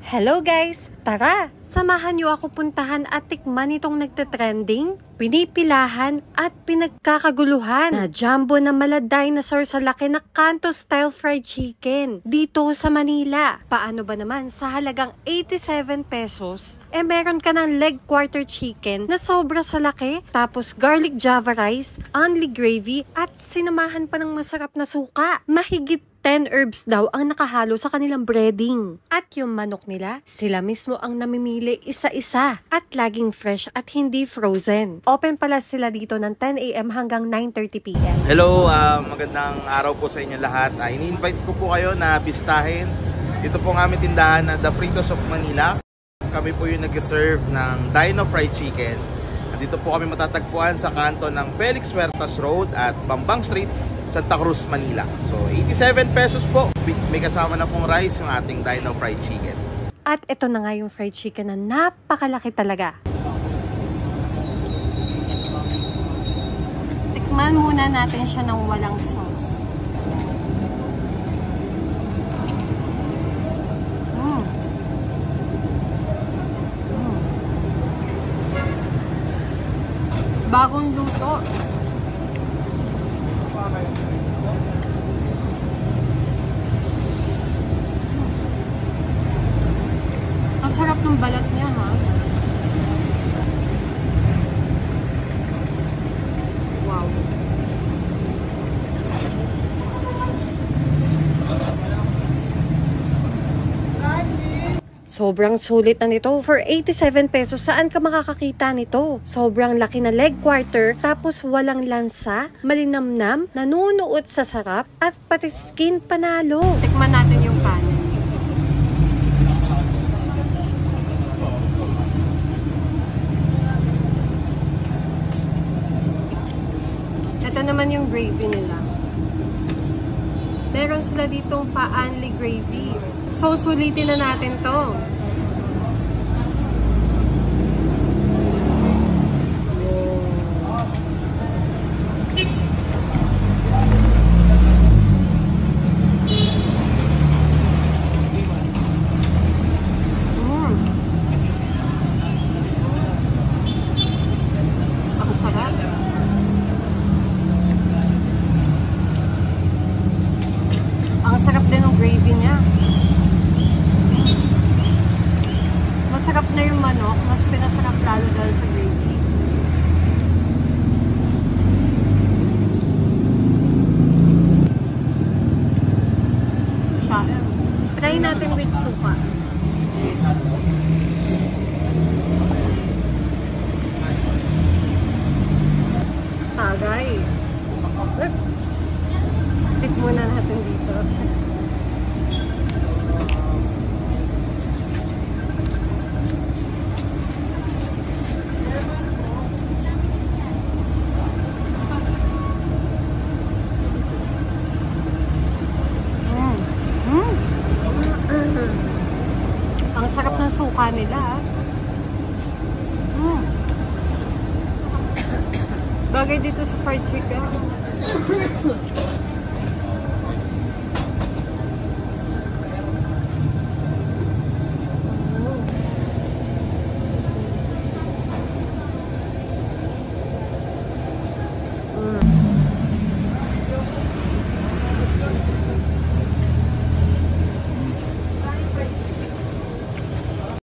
Hello guys! Tara! Samahan niyo ako puntahan at tikman itong nagte-trending, pinipilahan at pinagkakaguluhan na jumbo na mala dinosaur sa laki na Kanto style fried chicken dito sa Manila. Paano ba naman sa halagang 87 pesos, meron ka ng leg quarter chicken na sobra sa laki, tapos garlic java rice, only gravy at sinamahan pa ng masarap na suka. Mahigit 10 herbs daw ang nakahalo sa kanilang breading. At yung manok nila, sila mismo ang namimili isa-isa at laging fresh at hindi frozen. Open pala sila dito ng 10 AM hanggang 9:30 PM. Hello, magandang araw po sa inyo lahat. Ini-invite ko po kayo na bisitahin dito po ang aming tindahan na The Fritos of Manila. Kami po yung nag-serve ng Dino Fried Chicken. Dito po kami matatagpuan sa kanto ng Felix Huertas Road at Bambang Street, Santa Cruz, Manila. So, 87 pesos po. May kasama na pong rice yung ating Dino Fried Chicken. At ito na nga yung fried chicken na napakalaki talaga. Tikman muna natin siya ng walang sauce. Bagong luto. Ang sarap ng balat niya, ha? Wow. Sobrang sulit na nito. For 87 pesos, saan ka makakakita nito? Sobrang laki na leg quarter, tapos walang lansa, malinamnam, nanunuot sa sarap, at pati skin panalo. Tikman natin yung kanin. Ito naman yung gravy nila. Meron sila ditong pa-only gravy. So, sulitin na natin to. Ang sarap. Ang sarap din ng gravy niya. Masarap na yung manok, mas pinasarap lalo dahil sa gravy. Try natin with suka. Tagay. Tip muna natin dito. Ang sarap ng suka nila. Bagay dito sa fried chicken.